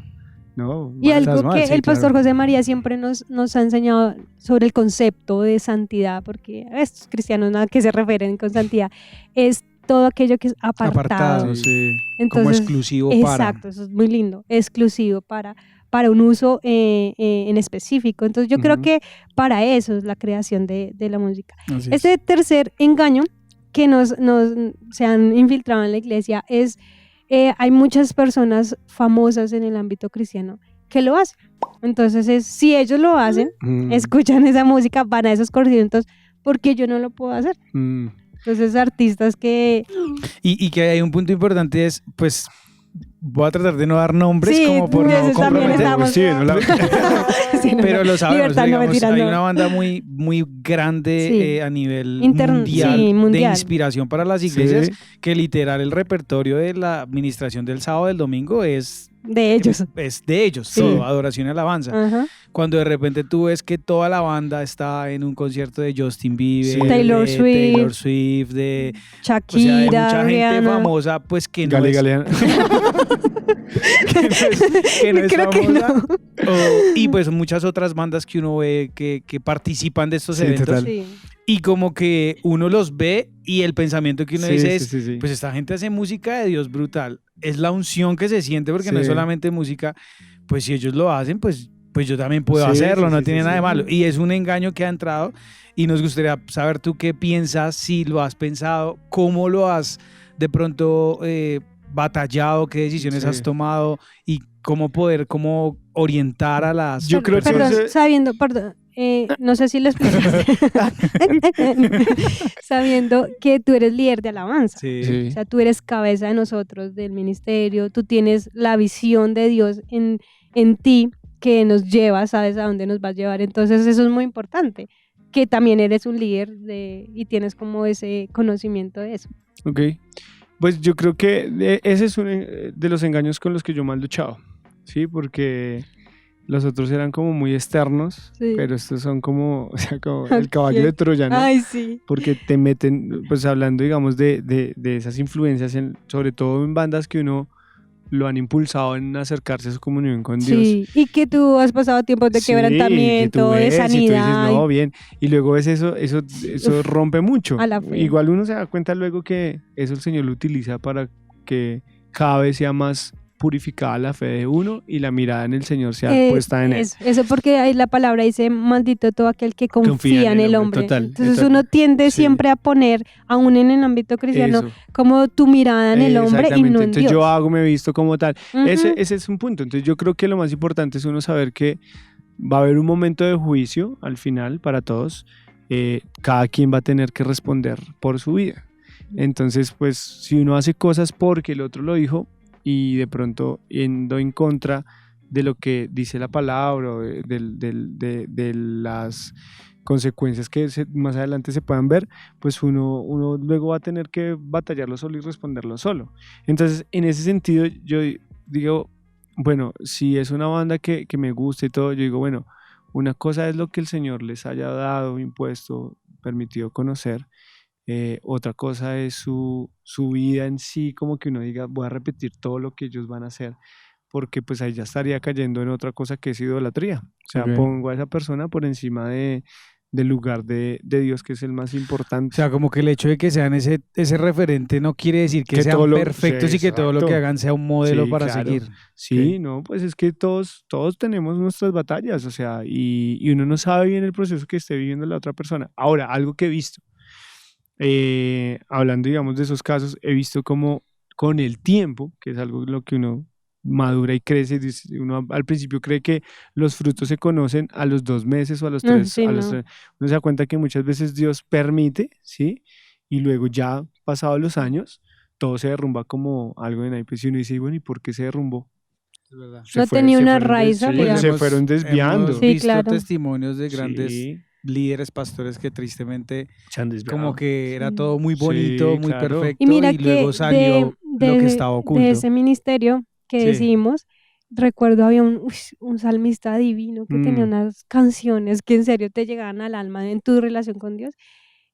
no. Y mal. algo estás mal, que sí, el pastor claro. José María siempre nos ha enseñado sobre el concepto de santidad, porque a estos cristianos nada que se refieren con santidad, es todo aquello que es apartado. Apartado, sí. Como Entonces, exclusivo exacto, eso es muy lindo, exclusivo para un uso en específico. Entonces yo creo Ujú. que para eso es la creación de la música. para. Así es. Este tercer engaño que se han infiltrado en la iglesia es, hay muchas personas famosas en el ámbito cristiano que lo hacen. Entonces, si ellos lo hacen, Mm, escuchan esa música, van a esos conciertos, ¿por qué yo no lo puedo hacer? mm. Entonces, artistas que... Y que hay un punto importante es, pues, voy a tratar de no dar nombres Sí, como por no eso también comprometer. estamos- Pues sí, no la- Sí, no, Pero no. lo sabemos, Libertad, no, digamos, mentiras, hay no. una banda muy, muy grande Sí. a nivel Sí, de mundial. inspiración para las iglesias, Sí. que literal el repertorio de la administración del sábado del domingo es De ellos. de ellos, Sí. todo, adoración y alabanza. Ajá. Cuando de repente tú ves que toda la banda está en un concierto de Justin Bieber, Sí. Taylor de Swift. Taylor Swift, de, o sea, de Shakira, mucha gente Rihanna. famosa, pues que no Gali, es, Galeana. que no es Creo que famosa. no. Y pues muchas otras bandas que uno ve que participan de estos Sí, eventos total. Sí. y como que uno los ve y el pensamiento que uno Sí, dice sí, es, sí, sí. pues esta gente hace música de Dios brutal, es la unción que se siente porque no es Sí. solamente música, pues si ellos lo hacen, pues yo también puedo Sí, hacerlo, sí, no sí, tiene sí, nada de sí. malo. Y es un engaño que ha entrado y nos gustaría saber tú qué piensas, si lo has pensado, cómo lo has de pronto batallado, qué decisiones Sí. has tomado y cómo poder orientar a las Yo creo que Perdón, ese- sabiendo, perdón, no sé si lo explicaste. Sabiendo que tú eres líder de alabanza. Sí. Sí. O sea, tú eres cabeza de nosotros, del ministerio, tú tienes la visión de Dios en ti que nos lleva, sabes a dónde nos va a llevar. Entonces eso es muy importante, que también eres un líder y tienes como ese conocimiento de eso. Ok. Pues yo creo que ese es uno de los engaños con los que yo más luchado, ¿sí? Porque los otros eran como muy externos, Sí. pero estos son como, o sea, como el caballo de Troya, ¿no? Ay, sí. Porque te meten, pues hablando, digamos, de esas influencias, sobre todo en bandas que uno lo han impulsado en acercarse a su comunión con Dios. Sí, y que tú has pasado tiempos de Sí, que tú quebrantamiento, de ves y tú dices, sanidad. no, bien, y luego ves eso Uf, rompe mucho. a la fe. Igual uno se da cuenta luego que eso el Señor lo utiliza para que cada vez sea más purificada la fe de uno y la mirada en el Señor sea puesta en él. Eso porque ahí la palabra dice, maldito todo aquel que confía en el hombre. total, Entonces total. uno tiende Sí. siempre a poner, aún en el ámbito cristiano, Eso. como tu mirada en el hombre y Exactamente. no en Entonces Dios. yo me he visto como tal. Ujú. Ese es un punto. Entonces yo creo que lo más importante es uno saber que va a haber un momento de juicio al final para todos. Cada quien va a tener que responder por su vida. Entonces, pues si uno hace cosas porque el otro lo dijo y de pronto yendo en contra de lo que dice la palabra o de las consecuencias que más adelante se puedan ver, pues uno luego va a tener que batallarlo solo y responderlo solo. Entonces, en ese sentido, yo digo, bueno, si es una banda que me gusta y todo, yo digo, bueno, una cosa es lo que el Señor les haya dado, impuesto, permitido conocer. Otra cosa es su vida en sí, como que uno diga, voy a repetir todo lo que ellos van a hacer, porque pues ahí ya estaría cayendo en otra cosa que es idolatría. O sea, Ok. pongo a esa persona por encima del lugar de Dios, que es el más O importante. sea, como que el hecho de que sean ese referente no quiere decir que Que sean todo lo- perfectos sí, y que todo lo que exacto. hagan sea un modelo Sí, para claro. seguir. Sí, Ok. no, pues es que todos tenemos nuestras batallas, o sea, y uno no sabe bien el proceso que esté viviendo la otra persona. Ahora, algo que he visto, hablando, digamos, de esos casos, he visto como con el tiempo, que es algo en lo que uno madura y crece, uno al principio cree que los frutos se conocen a los 2 meses o a los 3, Sí, no. uno se da cuenta que muchas veces Dios permite, ¿sí? Y luego ya pasados los años, todo se derrumba como algo de naipes y uno dice, bueno, ¿y por qué se derrumbó? Es verdad. No tenía se una fueron raíz sí, sólida. se fueron desviando. Hemos Sí, visto claro. testimonios de grandes Sí, líderes, pastores que tristemente se han desviado. como que era Sí. todo muy bonito, Sí, muy claro. perfecto Y mira luego que salió lo que estaba oculto. de ese ministerio que Sí. decidimos, recuerdo había un salmista divino que tenía Mm. unas canciones que en serio te llegaban al alma en tu relación con Dios.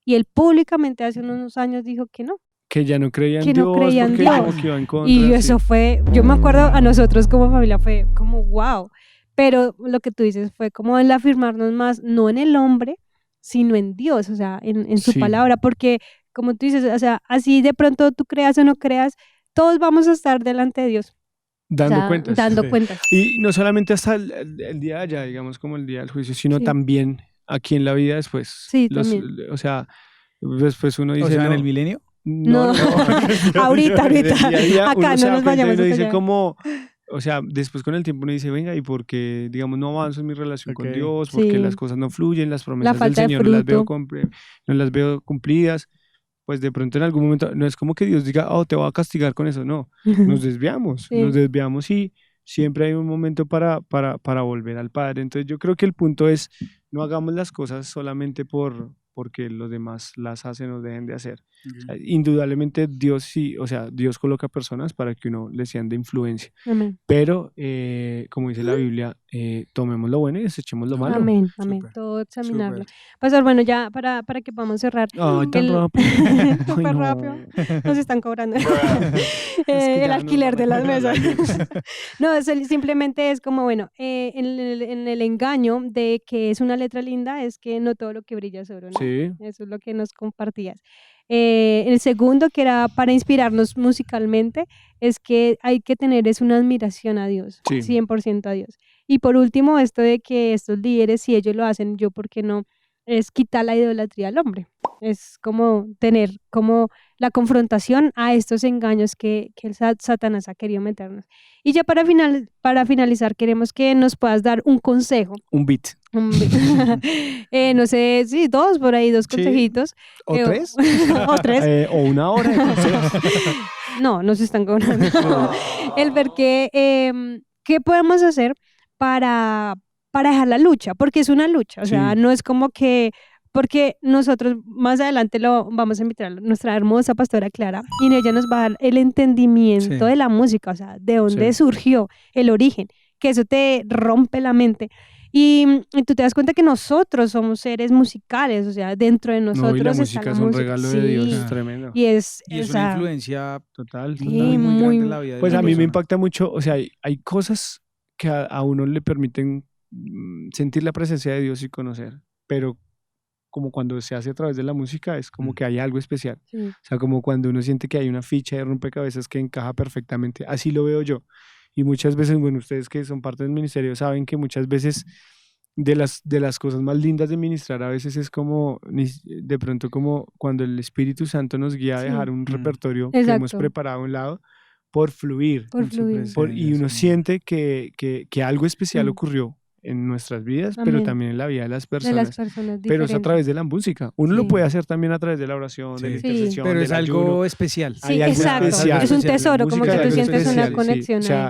Y él públicamente hace unos años dijo que no. Que ya no creían Que en no Dios creía en porque Dios. como que iba en contra. Y sí. eso fue, yo me acuerdo a nosotros como familia fue como wow. Pero lo que tú dices fue como el afirmarnos más, no en el hombre, sino en Dios, o sea, en su Sí. palabra, porque como tú dices, o sea, así de pronto tú creas o no creas, todos vamos a estar delante de Dios. Dando o sea, cuentas. Dando Sí. cuentas. Y no solamente hasta el día de allá, digamos, como el día del juicio, sino Sí. también aquí en la vida después. Sí, también. O sea, después uno dice, O sea, en no, el milenio. No. Ahorita. Del día a día, Acá uno no se da nos cuenta y vayamos uno hasta dice allá. como, o sea, después con el tiempo uno dice, venga, ¿y por qué, digamos, no avanzo en mi relación con Ok. Dios? Porque Sí. las cosas no fluyen, las promesas del falta de Señor no las veo, fruto. no las veo cumplidas. Pues de pronto en algún momento, no es como que Dios diga, oh, te voy a castigar con eso, no. Nos desviamos, Sí. nos desviamos y siempre hay un momento para volver al Padre. Entonces yo creo que el punto es, no hagamos las cosas solamente porque los demás las hacen o dejen de hacer. O sea, indudablemente Dios sí, o sea, Dios coloca personas para que uno les sean de influencia, Amén. pero como dice la Biblia, tomemos lo bueno y desechemos lo malo. Amén, amén. Súper, Todo examinarlo. súper. Pastor, bueno, ya para que podamos cerrar. Ay, tan El- rápido. Súper Ay, no. rápido. Nos están cobrando. que El ya alquiler nos de van a las quitar la mesas. luz. No, simplemente es como, bueno, en el engaño de que es una letra linda, es que no todo lo que brilla es oro, ¿no? Sí, Eso es lo que nos compartías. El segundo, que era para inspirarnos musicalmente, es que hay que tener es una admiración a Dios, Sí. 100% a Dios. Y por último, esto de que estos líderes, si ellos lo hacen, yo, ¿por qué no? Es quitar la idolatría al hombre. Es como tener como la confrontación a estos engaños que el Satanás ha querido meternos. Y ya para finalizar, queremos que nos puedas dar un consejo. Un beat. No sé, sí, dos Sí. consejitos. ¿O Eh, tres? o tres. O una hora de consejos. No, nos están cobrando. El ver qué podemos hacer para dejar la lucha, porque es una lucha, o sea, Sí. no es como que, porque nosotros más adelante lo vamos a invitar a nuestra hermosa pastora Clara y ella nos va a dar el entendimiento Sí. de la música, o sea, de dónde Sí. surgió el origen, que eso te rompe la mente. Y tú te das cuenta que nosotros somos seres musicales, o sea, dentro de No, nosotros y la está música la es un música. regalo de Dios, Sí, es tremendo. y es, Y es o una sea, influencia Total. Sí, muy, muy muy- grande en la vida de Pues una a mí me persona. impacta mucho, o sea, hay cosas que a uno le permiten sentir la presencia de Dios y conocer, pero como cuando se hace a través de la música es como que hay algo especial. sí. O sea, como cuando uno siente que hay una ficha de rompecabezas que encaja perfectamente. Así lo veo yo. Y muchas veces, bueno, ustedes que son parte del ministerio saben que muchas veces de las cosas más lindas de ministrar a veces es como, de pronto como cuando el Espíritu Santo nos guía a Sí. dejar un repertorio que hemos Exacto. preparado a un lado por fluir. Por En su fluir. presencia. Y uno Sí. siente que algo especial Mm. ocurrió en nuestras vidas, pero Amén. también en la vida de las De personas. las personas Pero es a diferentes. través de la música. Uno lo Sí. puede hacer también a través de la oración, de la Sí. Sí. intercesión, Pero es del algo ayuno. especial. Sí, Hay algo exacto. especial. Es un especial. tesoro, como Música que es tú algo sientes una especial, sí. conexión O sea,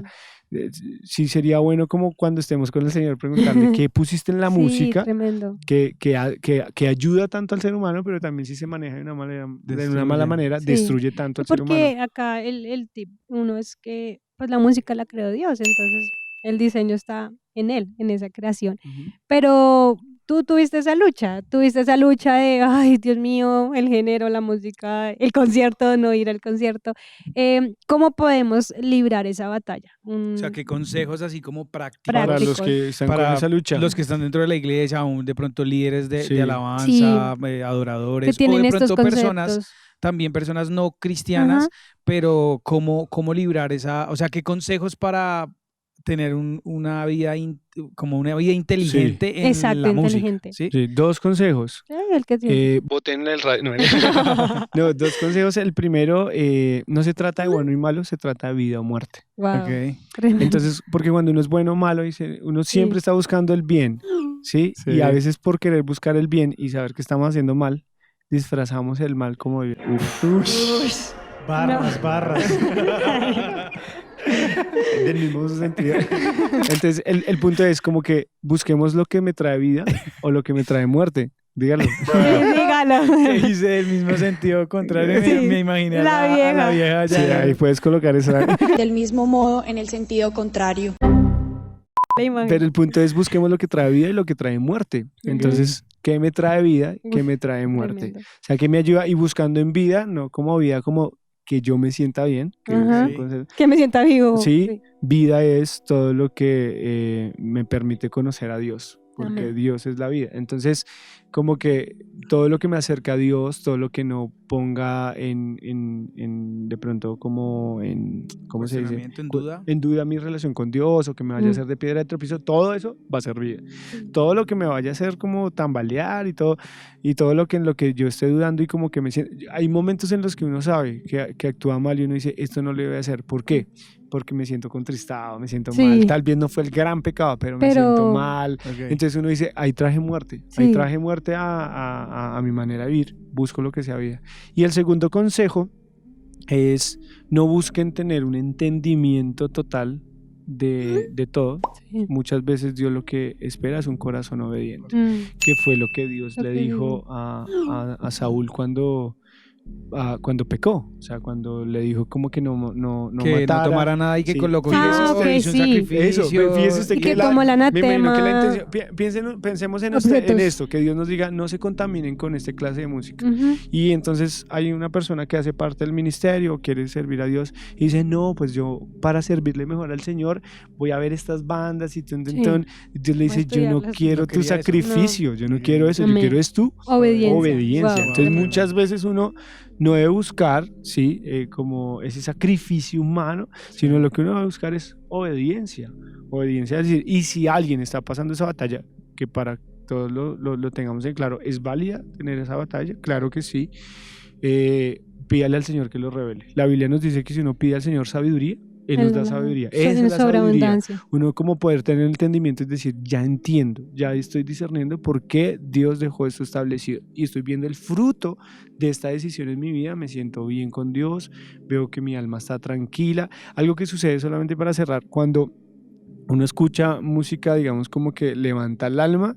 ahí. sí sería bueno como cuando estemos con el Señor preguntarle qué pusiste en la Sí, música tremendo. que ayuda tanto al ser humano, pero también si se maneja de una mala Destruye. manera, Sí. destruye tanto al ser humano. Porque acá el tip uno es que pues la música la creó Dios, entonces el diseño está en él, en esa creación. Ujú. Pero tú tuviste esa lucha de, ay, Dios mío, el género, la música, el concierto, no ir al concierto. ¿Cómo podemos librar esa batalla? O sea, ¿qué consejos así como prácticos Para los prácticos. que están con para esa lucha. los que están dentro de la iglesia, aún de pronto líderes de Sí. alabanza, que adoradores, o tienen de estos pronto personas, conceptos? también personas no cristianas, Ajá. pero cómo librar esa, o sea, qué consejos para tener una vida como una vida inteligente en Exacto, la música, inteligente. ¿sí? Sí, dos consejos. El que tiene. Voten el radio. No, no, dos consejos. El primero, no se trata de bueno y malo, se trata de vida o muerte. Wow, Ok. tremendo. Entonces, porque cuando uno es bueno o malo, uno siempre Sí. está buscando el bien, ¿sí? Sí. Y a veces por querer buscar el bien y saber que estamos haciendo mal, disfrazamos el mal como bien. Uf. Barras, barras. Del mismo sentido. Entonces, el punto es como que busquemos lo que me trae vida o lo que me trae muerte. Dígalo. Sí, dígalo. Que hice del mismo sentido contrario, Sí. me imaginé a La a la vieja. vieja Sí, ya. ahí puedes colocar esa. Del mismo modo, en el sentido contrario. La imagen. Pero el punto es busquemos lo que trae vida y lo que trae muerte. Entonces, ¿qué me trae vida? ¿Qué Uf, me trae muerte? Tremendo. O sea, ¿qué me ayuda? Y buscando en vida, no como vida, como que yo me sienta bien. Que Ajá. es un concepto. Que me sienta vivo. Sí, vida es todo lo que me permite conocer a Dios, porque Amén. Dios es la vida. Entonces, como que todo lo que me acerca a Dios, todo lo que no ponga de pronto como en, ¿cómo se dice? Cuestionamiento, en duda. En duda mi relación con Dios o que me vaya a hacer de piedra de tropiezo, todo eso va a ser vida. Todo lo que me vaya a hacer como tambalear y todo lo que en lo que yo esté dudando y como que me siento, hay momentos en los que uno sabe que actúa mal y uno dice, esto no le voy a hacer. ¿Por qué? Porque me siento contristado, me siento Sí. mal. Tal vez no fue el gran pecado, pero me siento mal. Ok. Entonces uno dice, ahí traje muerte, ahí Sí. traje muerte a mi manera de vivir, busco lo que sea vida. Y el segundo consejo es no busquen tener un entendimiento total de todo. Sí. Muchas veces Dios lo que espera es un corazón obediente, Mm, que fue lo que Dios Lo le que dijo a Saúl cuando pecó, o sea, cuando le dijo como que no Que no matara. tomara nada y que Sí. colocó Ah, ok, hizo un sí. sacrificio. Eso, fíjese usted Y que tomó el me imagino que la anatema. intención, pensemos en Objetos. esto, que Dios nos diga, no se contaminen con esta clase de música. ujú. Y entonces hay una persona que hace parte del ministerio, quiere servir a Dios, y dice, no, pues yo para servirle mejor al Señor voy a ver estas bandas y Sí. y Dios le Voy a dice, yo no estudiarlas. quiero No tu quería eso. sacrificio, yo no quiero eso, yo Amén. quiero es tu Obediencia. obediencia. Wow. Entonces Tremendo. muchas veces uno no debe buscar, ¿sí? Como ese sacrificio humano, sino lo que uno va a buscar es obediencia. Obediencia, es decir, y si alguien está pasando esa batalla, que para todos lo tengamos en claro, ¿es válida tener esa batalla? Claro que sí. pídale al Señor que lo revele. La Biblia nos dice que si uno pide al Señor sabiduría, Él nos da sabiduría. Esa es la sabiduría. Sobreabundancia. Uno como poder tener el entendimiento, es decir, ya entiendo, ya estoy discerniendo por qué Dios dejó esto establecido y estoy viendo el fruto de esta decisión en mi vida, me siento bien con Dios, veo que mi alma está tranquila. Algo que sucede, solamente para cerrar, cuando uno escucha música, digamos, como que levanta el alma,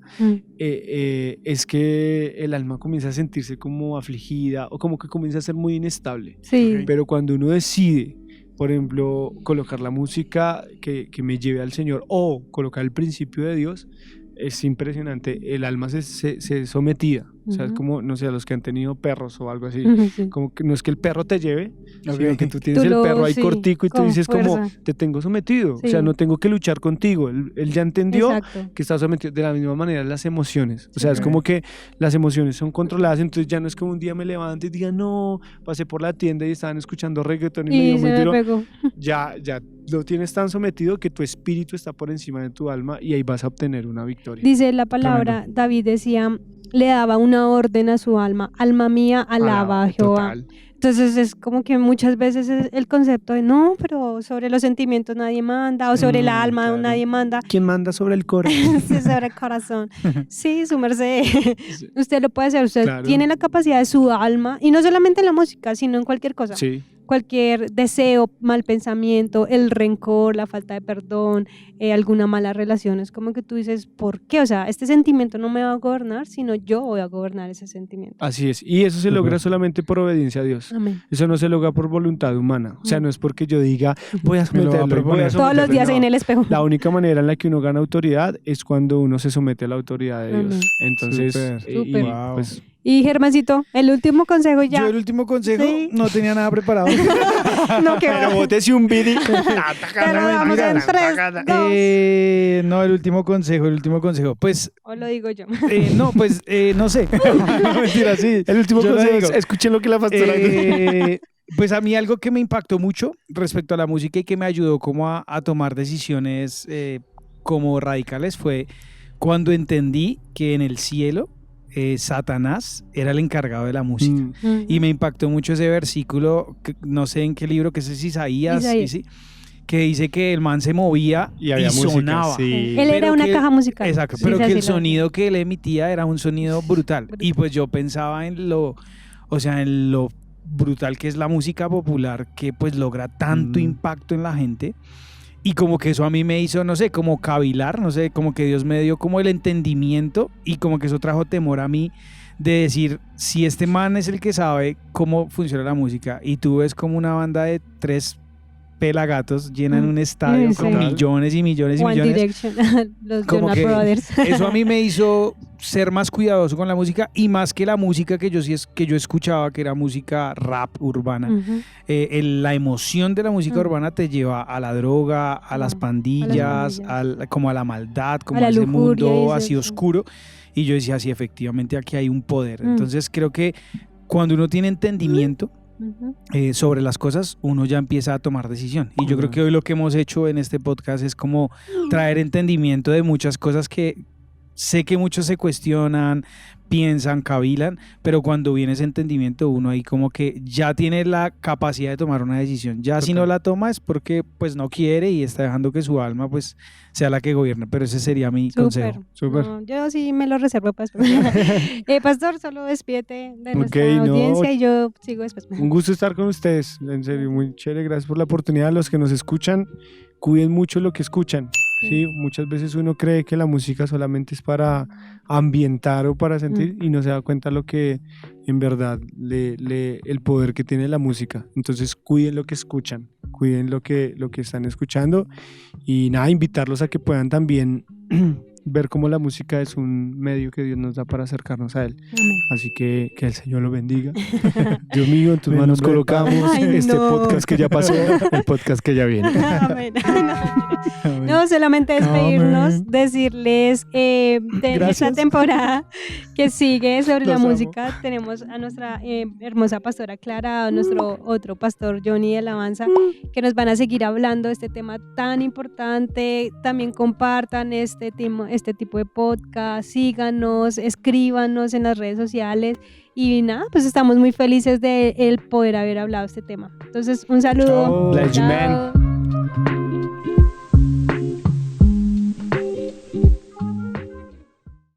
es que el alma comienza a sentirse como afligida o como que comienza a ser muy inestable. Sí. Pero cuando uno decide, por ejemplo, colocar la música que me lleve al Señor o colocar el principio de Dios, es impresionante. El alma se sometida. O sea, es como, no sé, a los que han tenido perros o algo así. Sí. Como que no es que el perro te lleve, Ok. sino que tú tienes Tú el perro ahí sí, cortico y tú con dices como, fuerza. te tengo sometido. Sí. O sea, no tengo que luchar contigo. Él ya entendió Exacto. que está sometido. De la misma manera las emociones. O sea, es Ok. como que las emociones son controladas, entonces ya no es como un día me levante y diga, no, pasé por la tienda y estaban escuchando reggaetón y me Y dio se muy me duro. pegó. Ya lo tienes tan sometido que tu espíritu está por encima de tu alma y ahí vas a obtener una victoria. Dice la palabra, David decía, le daba una orden a su alma, alma mía, alaba a Jehová. Total. Entonces es como que muchas veces es el concepto de no, pero sobre los sentimientos nadie manda, o sobre el alma claro. nadie manda, ¿Quién manda sobre el coro? sí, sobre el corazón. Sí, su merced. Usted lo puede hacer, usted Claro. tiene la capacidad de su alma, y no solamente en la música, sino en cualquier cosa. Sí. Cualquier deseo, mal pensamiento, el rencor, la falta de perdón, alguna mala relación, es como que tú dices, ¿por qué? O sea, este sentimiento no me va a gobernar, sino yo voy a gobernar ese sentimiento. Así es. Y eso se logra solamente por obediencia a Dios. Amén. Eso no se logra por voluntad humana. O sea, no es porque yo diga, voy a Me lo va a someterlo, voy a proponer. Todos los someterlo. días No. ahí en el espejo. La única manera en la que uno gana autoridad es cuando uno se somete a la autoridad de Dios. Amén. Entonces, Súper. y, Súper. Wow. pues, Y Germancito, el último consejo ya. Yo el último consejo Sí. no tenía nada preparado. No, que pero bótese un bidi. Pero vamos en 3, 2. No, el último consejo. Pues, O lo digo yo. no, pues, no sé. No, mentira, sí. El último Yo lo consejo digo. es, escuchen lo que la pastora dice. Pues a mí algo que me impactó mucho respecto a la música y que me ayudó como a tomar decisiones como radicales fue cuando entendí que en el cielo Satanás era el encargado de la música. Y me impactó mucho ese versículo, no sé en qué libro, que es Isaías. ¿sí? Que dice que el man se movía Y había música, sonaba. sí. Él era Pero una que- caja musical. Exacto, Sí, pero sí, que así el lo- sonido que él emitía era un sonido brutal. Y pues yo pensaba en lo brutal que es la música popular, que pues logra tanto impacto en la gente. Y como que eso a mí me hizo, no sé, como cavilar, no sé, como que Dios me dio como el entendimiento y como que eso trajo temor a mí de decir, si este man es el que sabe cómo funciona la música y tú ves como una banda de 3 pelagatos llenan un estadio Sí. con millones y millones y One millones, Direction, los como Jonas que Brothers. eso a mí me hizo ser más cuidadoso con la música y más que la música que yo escuchaba, que era música rap urbana. Ujú. La emoción de la música urbana te lleva a la droga, a las pandillas, como a la maldad, como A la a ese lujuria y mundo eso, así sí. oscuro. Y yo decía, sí, efectivamente aquí hay un poder. Mm. Entonces creo que cuando uno tiene entendimiento Ujú. sobre las cosas, uno ya empieza a tomar decisión. Y yo creo que hoy lo que hemos hecho en este podcast es como traer entendimiento de muchas cosas que sé que muchos se cuestionan, piensan, cavilan, pero cuando viene ese entendimiento uno ahí como que ya tiene la capacidad de tomar una decisión. Ya si no la toma es porque pues no quiere y está dejando que su alma pues sea la que gobierne, pero ese sería mi consejo. Súper. No, yo sí me lo reservo pues. Pastor, solo despídete de nuestra Ok, no. audiencia y yo sigo después. Un gusto estar con ustedes, en serio, muy chévere, gracias por la oportunidad. Los que nos escuchan, cuiden mucho lo que escuchan. Sí, muchas veces uno cree que la música solamente es para ambientar o para sentir y no se da cuenta lo que en verdad el poder que tiene la música. Entonces cuiden lo que escuchan, cuiden lo que están escuchando y nada, invitarlos a que puedan también ver cómo la música es un medio que Dios nos da para acercarnos a Él. Amén. Así que el Señor lo bendiga. Dios mío, en tus manos nombre del colocamos Padre. Ay, este no. podcast que ya pasó, el podcast que ya viene. Amén. No, solamente despedirnos, Amén. decirles de esta Gracias. temporada que sigue sobre la Los amo. música. Tenemos a nuestra hermosa pastora Clara, a nuestro otro pastor Johnny de Alabanza, que nos van a seguir hablando de este tema tan importante. También compartan este tipo de podcast, síganos, escríbanos en las redes sociales Y nada, pues estamos muy felices de el poder haber hablado de este tema. Entonces, un saludo. Chao. Bless you, man. Chao.